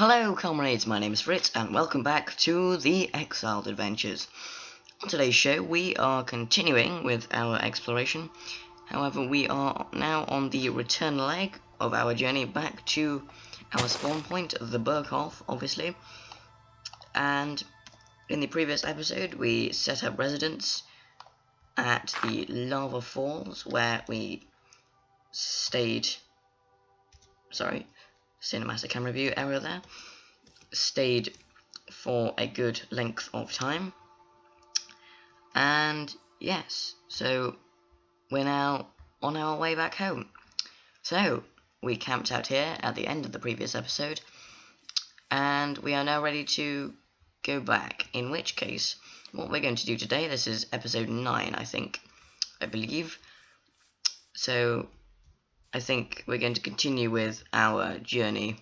Hello comrades, my name is Fritz and welcome back to the Exiled Adventures. On today's show we are continuing with our exploration. However, we are now on the return leg of our journey back to our spawn point, the Berghof, obviously. And in the previous episode we set up residence at the lava falls where we stayed... cinematic camera view error there. Stayed for a good length of time. And yes, so we're now on our way back home. So we camped out here at the end of the previous episode, and we are now ready to go back, in which case what we're going to do today, this is episode 9 I believe, so I think we're going to continue with our journey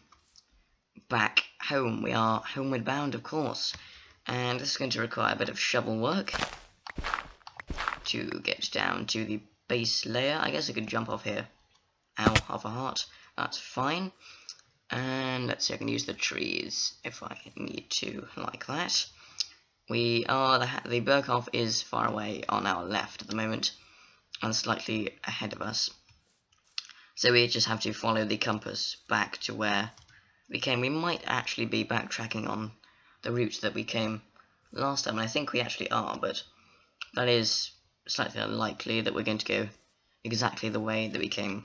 back home. We are homeward bound, of course, and this is going to require a bit of shovel work to get down to the base layer. I guess I could jump off here. Ow, half a heart. That's fine. And let's see, I can use the trees if I need to, like that. The Berghof is far away on our left at the moment, and slightly ahead of us. So we just have to follow the compass back to where we came. We might actually be backtracking on the route that we came last time, and I think we actually are, but that is slightly unlikely that we're going to go exactly the way that we came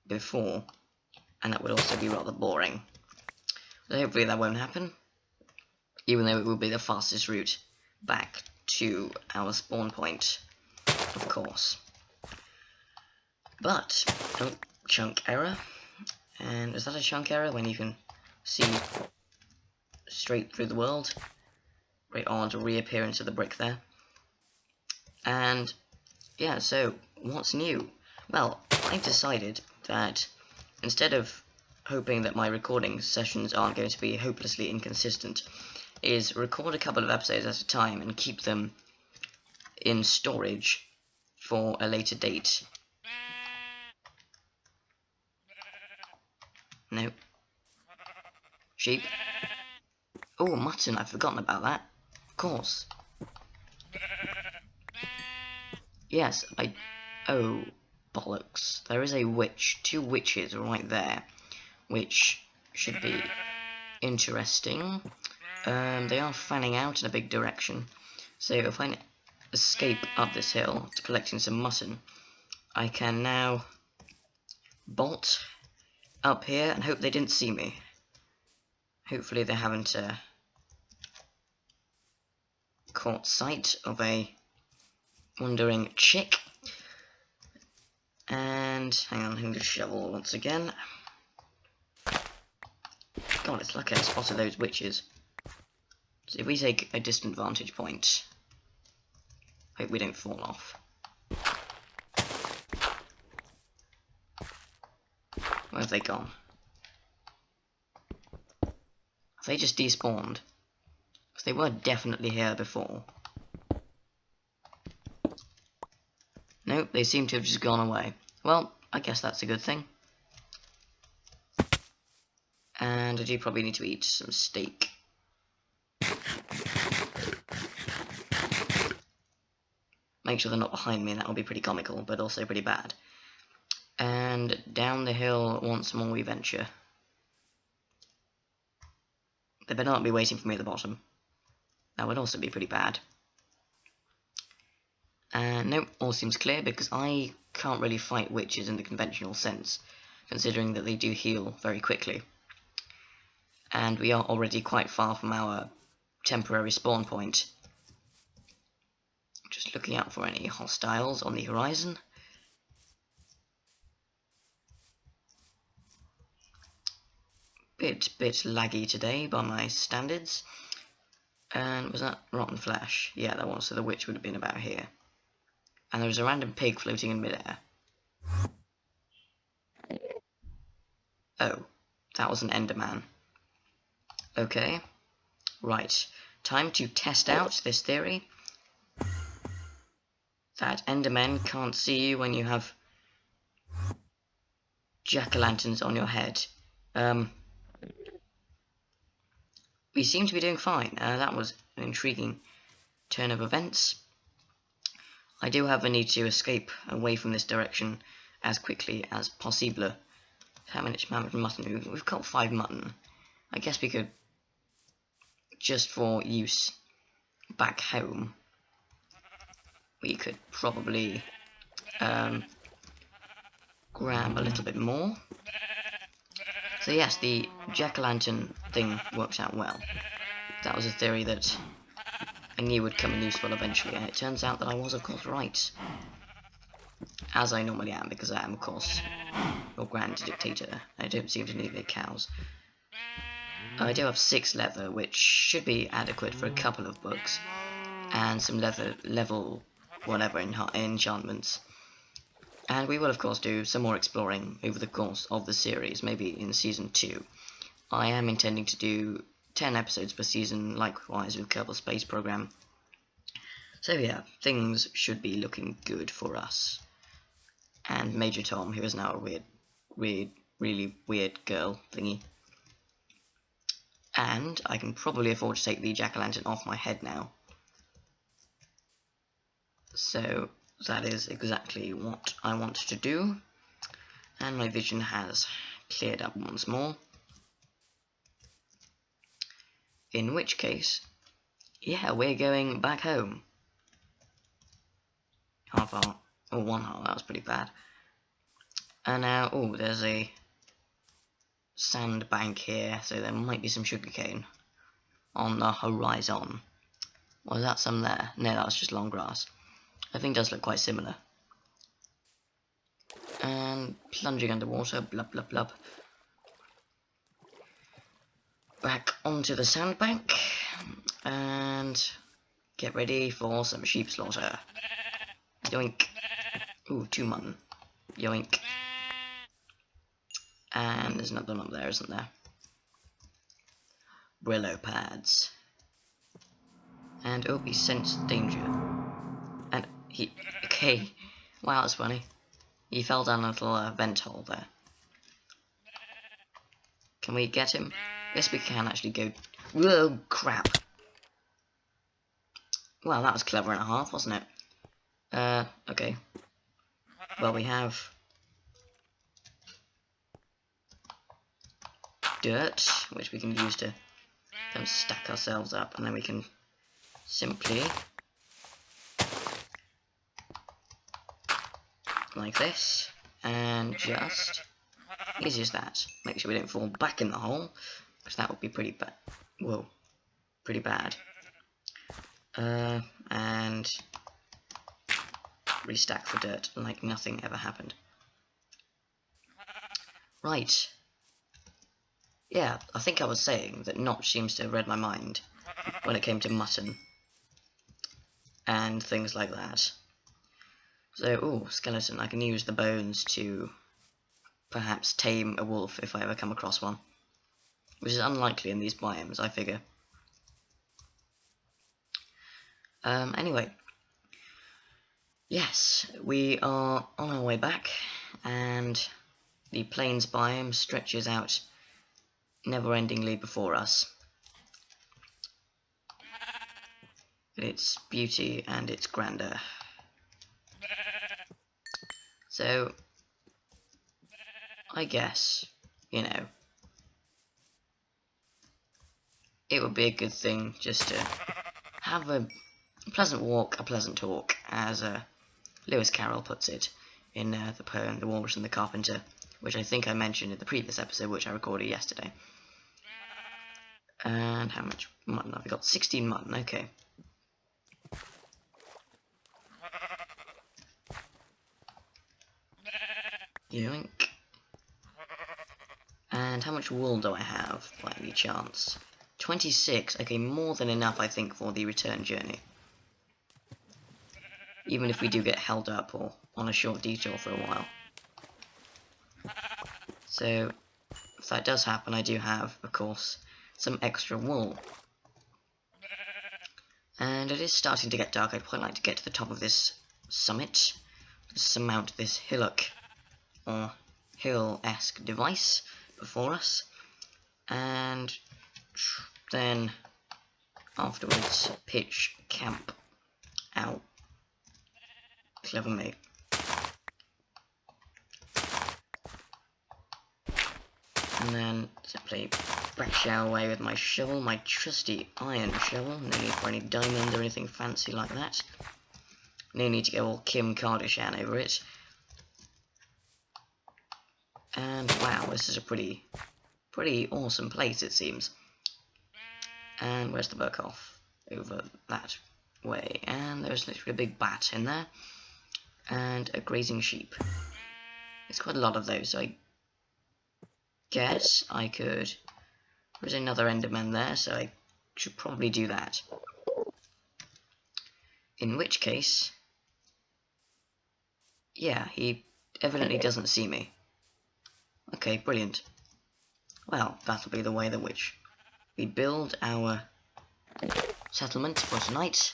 before, and that would also be rather boring. So hopefully that won't happen, even though it will be the fastest route back to our spawn point, of course. But, oh, chunk error. And is that a chunk error when you can see straight through the world? Very odd reappearance of the brick there. And yeah, so what's new? Well, I've decided that instead of hoping that my recording sessions aren't going to be hopelessly inconsistent, is record a couple of episodes at a time and keep them in storage for a later date. No. Sheep. Oh, mutton, I've forgotten about that. Of course. Yes, oh, bollocks. There is a witch. 2 witches right there, which should be interesting. They are fanning out in a big direction. So if I escape up this hill to collecting some mutton, I can now bolt up here and hope they didn't see me. Hopefully they haven't caught sight of a wandering chick. And hang on, I need a shovel once again. God, it's lucky I spotted those witches. So if we take a distant vantage point, hope we don't fall off. Where have they gone? Have they just despawned? Because they were definitely here before. Nope, they seem to have just gone away. Well, I guess that's a good thing. And I do probably need to eat some steak. Make sure they're not behind me, that will be pretty comical, but also pretty bad. And down the hill once more we venture. They better not be waiting for me at the bottom. That would also be pretty bad. Nope, all seems clear, because I can't really fight witches in the conventional sense, considering that they do heal very quickly. And we are already quite far from our temporary spawn point. Just looking out for any hostiles on the horizon. Bit laggy today by my standards. And was that rotten flesh? Yeah, that was, so the witch would have been about here. And there was a random pig floating in midair. Oh, that was an Enderman. Okay, right. Time to test out this theory that Endermen can't see you when you have jack-o'-lanterns on your head. we seem to be doing fine. That was an intriguing turn of events. I do have a need to escape away from this direction as quickly as possible. How much mutton? We've got 5 mutton. I guess we could, just for use back home, we could probably grab a little bit more. So yes, the jack-o'-lantern thing works out well. That was a theory that I knew would come in useful eventually, and it turns out that I was, of course, right. As I normally am, because I am, of course, your grand dictator. I don't seem to need any cows. I do have 6 leather, which should be adequate for a couple of books, and some level whatever enchantments. And we will, of course, do some more exploring over the course of the series, maybe in Season 2. I am intending to do 10 episodes per season, likewise with Kerbal Space Program. So yeah, things should be looking good for us. And Major Tom, who is now a really weird girl thingy. And I can probably afford to take the jack-o'-lantern off my head now. So that is exactly what I want to do. And my vision has cleared up once more. In which case, yeah, we're going back home. Half hour, or 1 hour, that was pretty bad. And now, oh, there's a sandbank here, so there might be some sugarcane on the horizon. Was that some there? No, that was just long grass. I think it does look quite similar. And plunging underwater, blub blub blub. Back onto the sandbank, and get ready for some sheep slaughter. Yoink. Ooh, 2 mutton. Yoink. And there's another one up there, isn't there? Brillo pads. And oh, he sensed danger. And he... okay. Wow, that's funny. He fell down a little vent hole there. Can we get him? Yes, we can actually go... whoa, crap. Well, that was clever and a half, wasn't it? Okay. Well, we have... dirt, which we can use to then stack ourselves up, and then we can simply, like this, and just, easy as that, make sure we don't fall back in the hole, because that would be pretty bad. Whoa, pretty bad. And restack the dirt like nothing ever happened. Right. Yeah, I think I was saying that Notch seems to have read my mind when it came to mutton and things like that. So, ooh, skeleton. I can use the bones to perhaps tame a wolf if I ever come across one, which is unlikely in these biomes, I figure. Anyway, yes, we are on our way back, and the plains biome stretches out never-endingly before us. Its beauty and its grandeur. So, I guess, you know, it would be a good thing just to have a pleasant walk, a pleasant talk, as Lewis Carroll puts it in the poem The Walrus and the Carpenter, which I think I mentioned in the previous episode, which I recorded yesterday. And how much mutton have we got? 16 mutton, okay. Yoink. And how much wool do I have, by any chance? 26, okay, more than enough, I think, for the return journey. Even if we do get held up or on a short detour for a while. So, if that does happen, I do have, of course, some extra wool. And it is starting to get dark. I'd quite like to get to the top of this summit, surmount this hillock, or hill-esque device before us, and Then afterwards, pitch camp out. Clever mate. And then simply bash our way with my shovel, my trusty iron shovel. No need for any diamonds or anything fancy like that. No need to go all Kim Kardashian over it. And wow, this is a pretty awesome place, it seems. And where's the Berghof? Over that way. And there's literally a big bat in there. And a grazing sheep. There's quite a lot of those, so I guess I could... There's another Enderman there, so I should probably do that. In which case... Yeah, he evidently doesn't see me. Okay, brilliant. Well, that'll be the way in which we build our settlement for tonight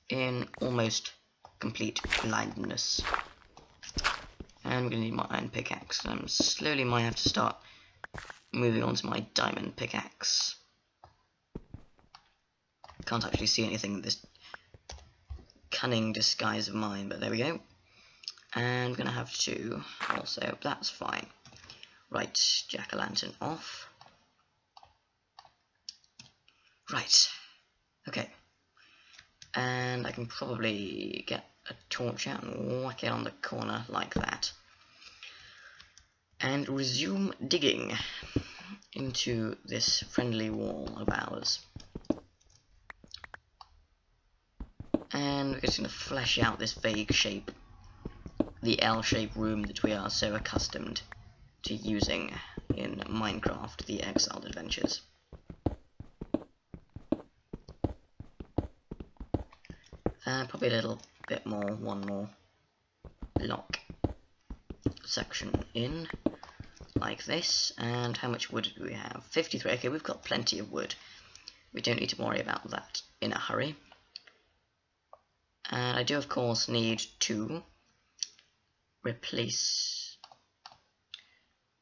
in almost complete blindness. And we're going to need my iron pickaxe. I slowly might have to start moving on to my diamond pickaxe. Can't actually see anything in this cunning disguise of mine, but there we go. And we're going to have to also, that's fine. Right, jack-o'-lantern off. Right, okay. And I can probably get a torch out and whack it on the corner like that. And resume digging into this friendly wall of ours. And we're just going to flesh out this vague shape. The L-shaped room that we are so accustomed to using in Minecraft, the Exiled Adventures. Probably a little bit more, one more block section in, like this. And how much wood do we have? 53. Okay, we've got plenty of wood. We don't need to worry about that in a hurry. And I do, of course, need to replace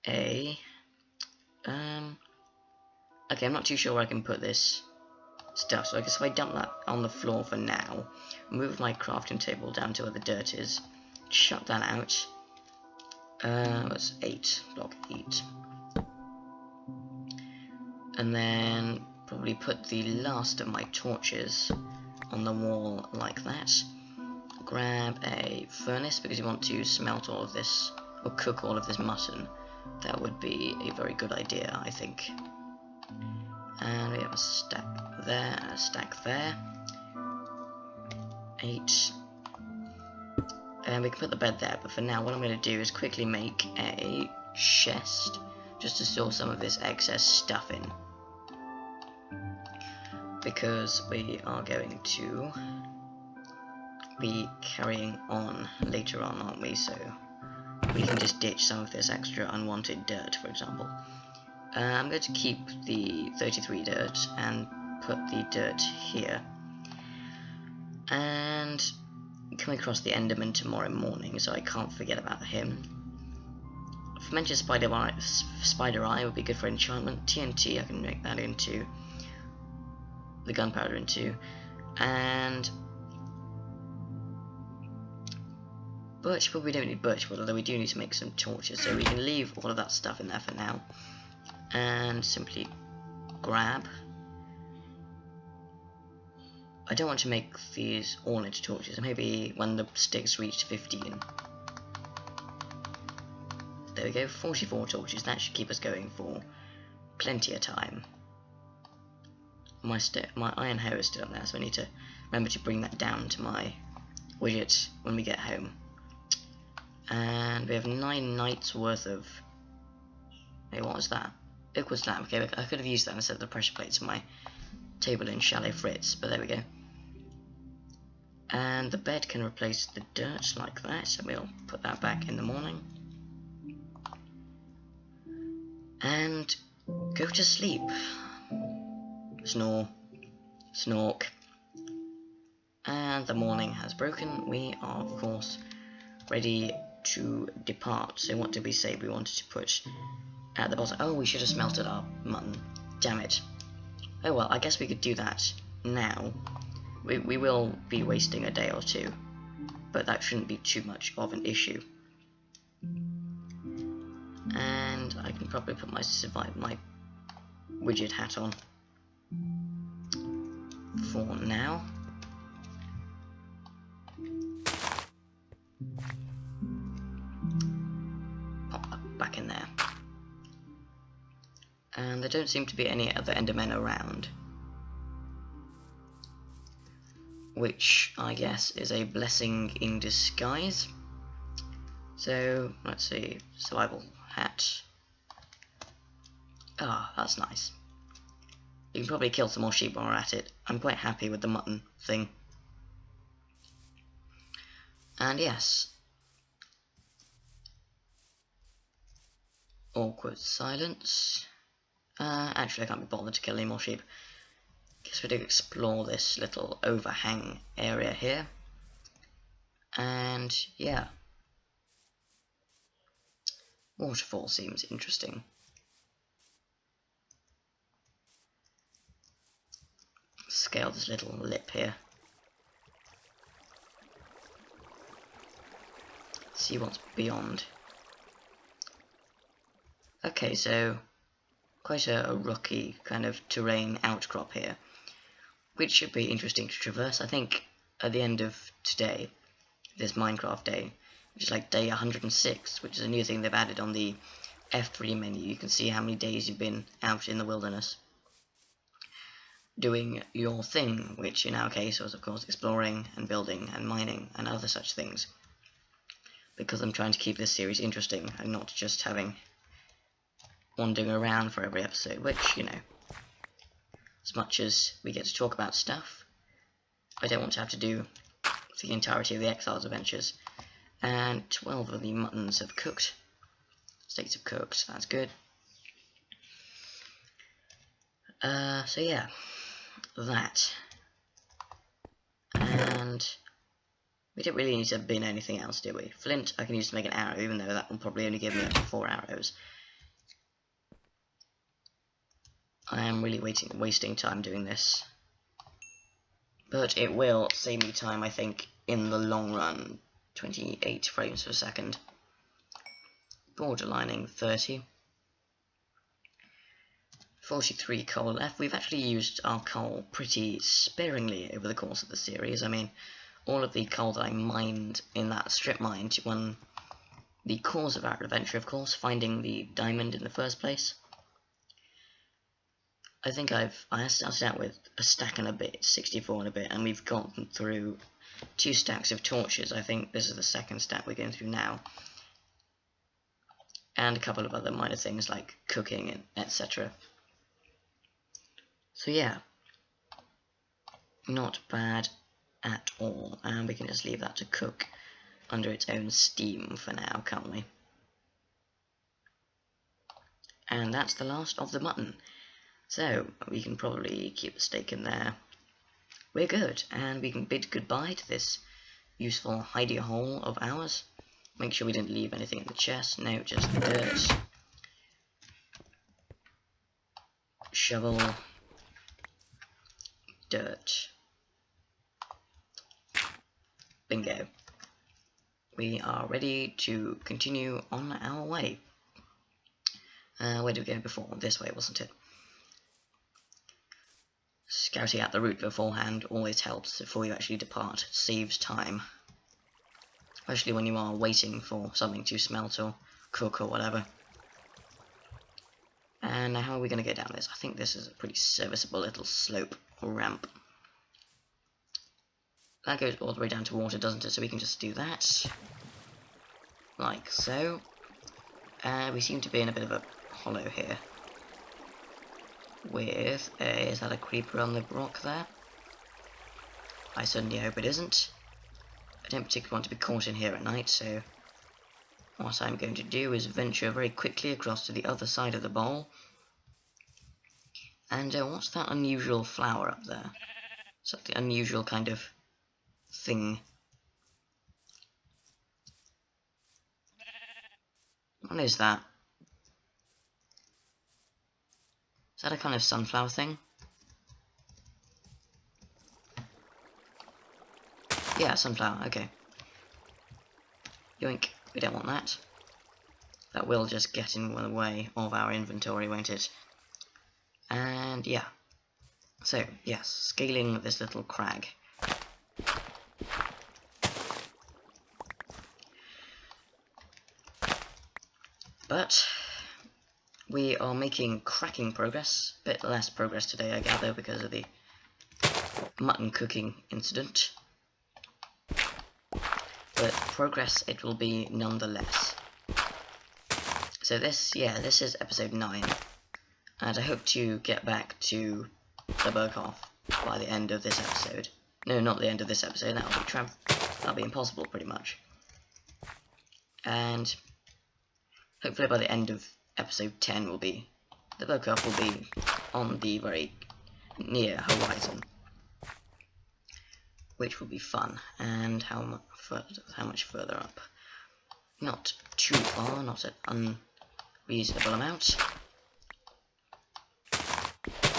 a... Okay, I'm not too sure where I can put this stuff, so I guess if I dump that on the floor for now, move my crafting table down to where the dirt is, shut that out. That's 8, block 8. And then probably put the last of my torches on the wall like that. Grab a furnace because you want to smelt all of this, or cook all of this mutton. That would be a very good idea, I think. And we have a stack there, and a stack there. 8. And we can put the bed there, but for now what I'm going to do is quickly make a chest, just to store some of this excess stuff in. Because we are going to be carrying on later on, aren't we? So we can just ditch some of this extra unwanted dirt, for example. I'm going to keep the 33 dirt and put the dirt here. And come across the Enderman tomorrow morning, so I can't forget about him. Fermented spider eye would be good for enchantment. TNT, I can make that into the gunpowder into. And birch wood, we don't need birch wood, although we do need to make some torches, so we can leave all of that stuff in there for now. And simply grab. I don't want to make these all into torches, maybe when the sticks reach 15. There we go, 44 torches, that should keep us going for plenty of time. My iron hoe is still on there, so I need to remember to bring that down to my widget when we get home. And we have 9 nights worth of... Hey, what was that? Liquid slab. Okay, I could have used that instead of the pressure plates on my table in Chalet Fritz, but there we go. And the bed can replace the dirt like that, so we'll put that back in the morning. And go to sleep. Snore. Snork. And the morning has broken. We are, of course, ready to depart. So what did we say we wanted to put at the bottom? Oh, we should have smelted our mutton. Damn it. Oh well, I guess we could do that now. We will be wasting a day or two, but that shouldn't be too much of an issue. And I can probably put my widget hat on for now. Pop that back in there. And there don't seem to be any other Endermen around, which I guess is a blessing in disguise. So let's see, survival hat. Ah, that's nice. You can probably kill some more sheep while we're at it. I'm quite happy with the mutton thing. And yes. Awkward silence. Actually, I can't be bothered to kill any more sheep. Guess we do explore this little overhang area here. And yeah. Waterfall seems interesting. Scale this little lip here. See what's beyond. Okay, so quite a rocky kind of terrain outcrop here, which should be interesting to traverse. I think at the end of today, this Minecraft day, which is like day 106, which is a new thing they've added on the F3 menu, you can see how many days you've been out in the wilderness doing your thing, which in our case was of course exploring and building and mining and other such things, because I'm trying to keep this series interesting and not just having wandering around for every episode, which, you know, as much as we get to talk about stuff, I don't want to have to do the entirety of the Exiled Adventures. And 12 of the muttons have cooked. Steaks have cooked, that's good. So yeah, that. And we didn't really need to bin anything else, did we? Flint I can use to make an arrow, even though that will probably only give me up to 4 arrows. I am really wasting time doing this. But it will save me time, I think, in the long run. 28 frames per second. Borderlining 30. 43 coal left. We've actually used our coal pretty sparingly over the course of the series. I mean, all of the coal that I mined in that strip mine won the cause of our adventure, of course, finding the diamond in the first place. I think I started out with a stack and a bit, 64 and a bit, and we've gotten through 2 stacks of torches. I think this is the second stack we're going through now. And a couple of other minor things like cooking and etc. So yeah, not bad at all, and we can just leave that to cook under its own steam for now, can't we? And that's the last of the mutton. So, we can probably keep the steak in there. We're good, and we can bid goodbye to this useful hidey hole of ours. Make sure we didn't leave anything in the chest. No, just dirt. Shovel. Dirt. Bingo. We are ready to continue on our way. Where did we go before? This way, wasn't it? Scouting out the route beforehand always helps before you actually depart. It saves time. Especially when you are waiting for something to smelt or cook or whatever. And now how are we going to get down this? I think this is a pretty serviceable little slope or ramp. That goes all the way down to water, doesn't it? So we can just do that. Like so. We seem to be in a bit of a hollow here. With a... is that a creeper on the rock there? I certainly hope it isn't. I don't particularly want to be caught in here at night, so what I'm going to do is venture very quickly across to the other side of the bowl. And what's that unusual flower up there? Is that the unusual kind of thing? What is that? Is that a kind of sunflower thing? Yeah, sunflower, okay. Yoink, we don't want that. That will just get in the way of our inventory, won't it? And yeah. So, yes, scaling this little crag. But we are making cracking progress. A bit less progress today, I gather, because of the mutton cooking incident. But progress it will be nonetheless. So this is episode 9. And I hope to get back to the Berghof by the end of this episode. No, not the end of this episode, that'll be impossible pretty much. And hopefully by the end of episode 10 the Berghof will be on the very near horizon. Which will be fun. And how much further up? Not too far, not an unreasonable amount.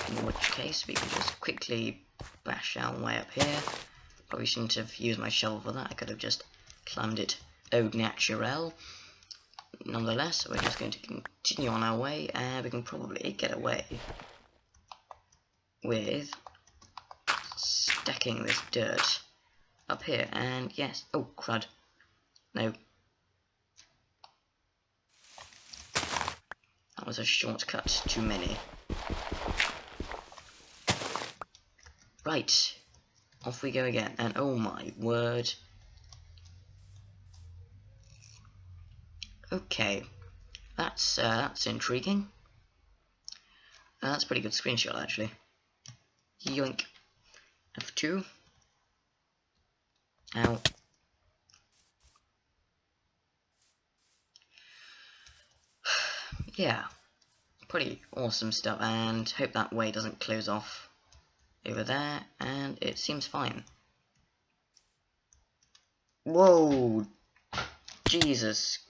In which case we can just quickly bash our way up here. Probably shouldn't have used my shovel for that, I could have just climbed it au naturel. Nonetheless, we're just going to continue on our way, and we can probably get away with stacking this dirt up here. And yes, oh crud, no, that was a shortcut too many. Right, off we go again, and oh my word. Okay, that's intriguing. That's a pretty good screenshot, actually. Yoink. F2. Ow. Yeah, pretty awesome stuff, and hope that way doesn't close off over there, and it seems fine. Whoa! Jesus.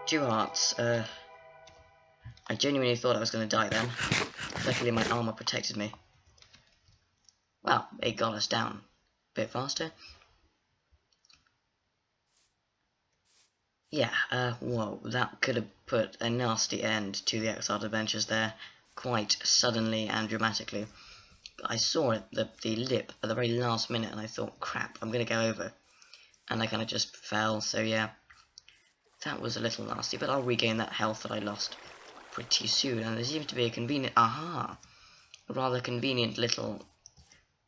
2 hearts. I genuinely thought I was going to die then. Luckily my armor protected me. Well, it got us down a bit faster. Yeah, whoa, that could have put a nasty end to the Exiled Adventures there, quite suddenly and dramatically. I saw it, the lip, at the very last minute, and I thought, crap, I'm going to go over. And I kind of just fell, so yeah. That was a little nasty, but I'll regain that health that I lost pretty soon. And there seems to be a rather convenient little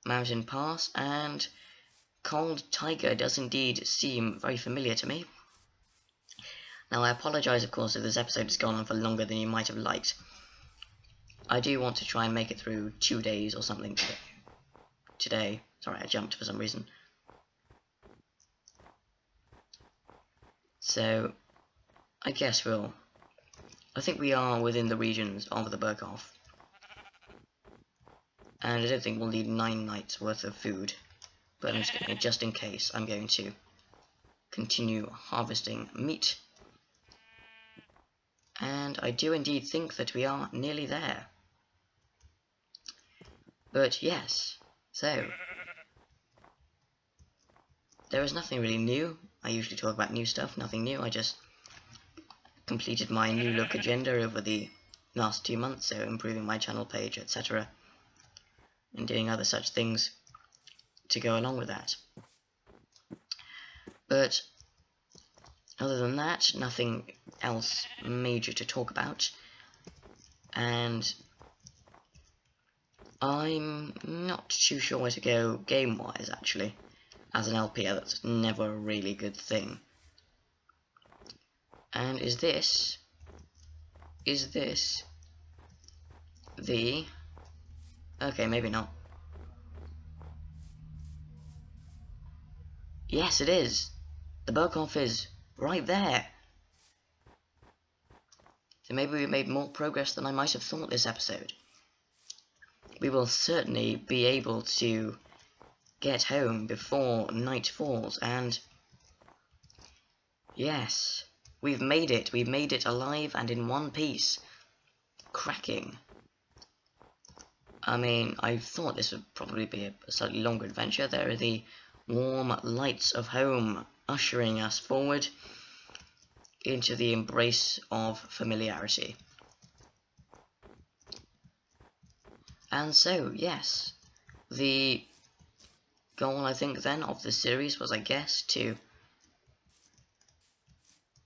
mountain pass, and Cold Tiger does indeed seem very familiar to me. Now I apologise of course if this episode has gone on for longer than you might have liked. I do want to try and make it through 2 days or something today. Sorry, I jumped for some reason. So I guess I think we are within the regions of the Berghof. And I don't think we'll need 9 nights worth of food. But just in case, I'm going to continue harvesting meat. And I do indeed think that we are nearly there. But yes, so there is nothing really new. I usually talk about new stuff, nothing new. I just completed my new look agenda over the last 2 months, so improving my channel page, etc. and doing other such things to go along with that. But other than that, nothing else major to talk about. And I'm not too sure where to go game-wise, actually. As an LPer, that's never a really good thing. And is this the... Okay, maybe not. Yes, it is. The Berghof is right there. So maybe we made more progress than I might have thought this episode. We will certainly be able to get home before night falls, and yes, we've made it alive and in one piece. cracking. I mean, I thought this would probably be a slightly longer adventure. There are the warm lights of home ushering us forward into the embrace of familiarity. And so, yes, the goal, I think, then, of the series was, I guess, to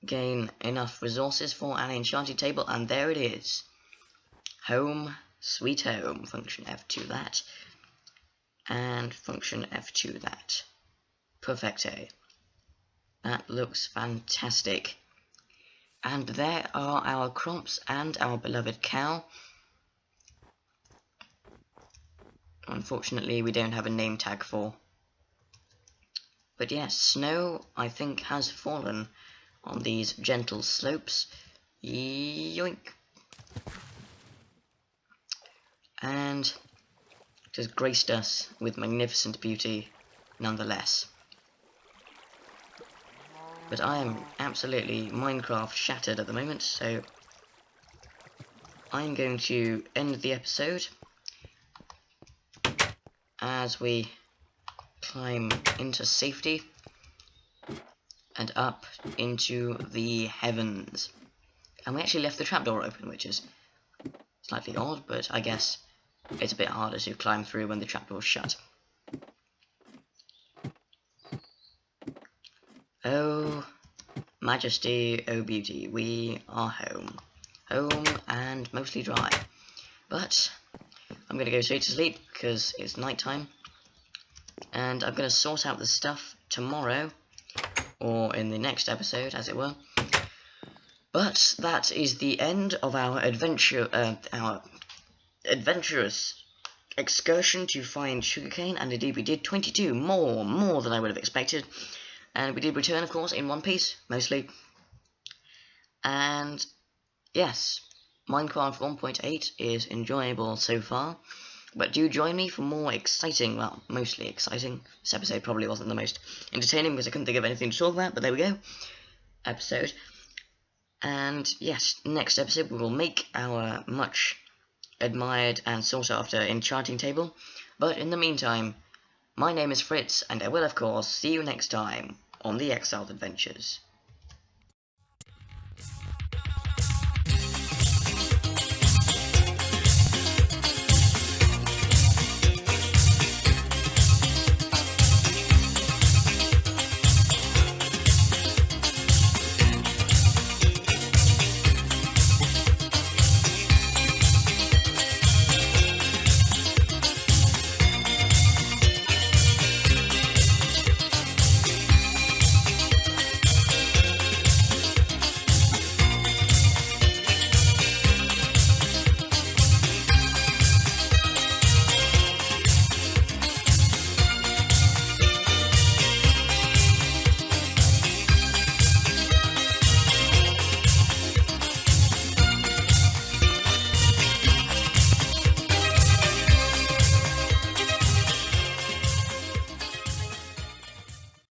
gain enough resources for an enchanting table, and there it is. Home, sweet home. Function F2 that. And function F2 that. Perfecte. That looks fantastic. And there are our crops and our beloved cow. Unfortunately, we don't have a name tag for. But yes, snow, I think, has fallen on these gentle slopes. Yoink! And it has graced us with magnificent beauty nonetheless. But I am absolutely Minecraft shattered at the moment, so I'm going to end the episode as we climb into safety and up into the heavens. And we actually left the trapdoor open, which is slightly odd, but I guess it's a bit harder to climb through when the trapdoor's shut. Oh, majesty, oh beauty, we are home. Home and mostly dry. But I'm going to go straight to sleep because it's night time. And I'm going to sort out the stuff tomorrow, or in the next episode, as it were. But that is the end of our adventurous excursion to find sugarcane, and indeed we did 22, more than I would have expected. And we did return, of course, in one piece, mostly. And yes, Minecraft 1.8 is enjoyable so far. But do join me for more exciting, well, mostly exciting. This episode probably wasn't the most entertaining because I couldn't think of anything to talk about, but there we go. Episode. And yes, next episode we will make our much admired and sought after enchanting table. But in the meantime, my name is Fritz, and I will, of course, see you next time on the Exiled Adventures.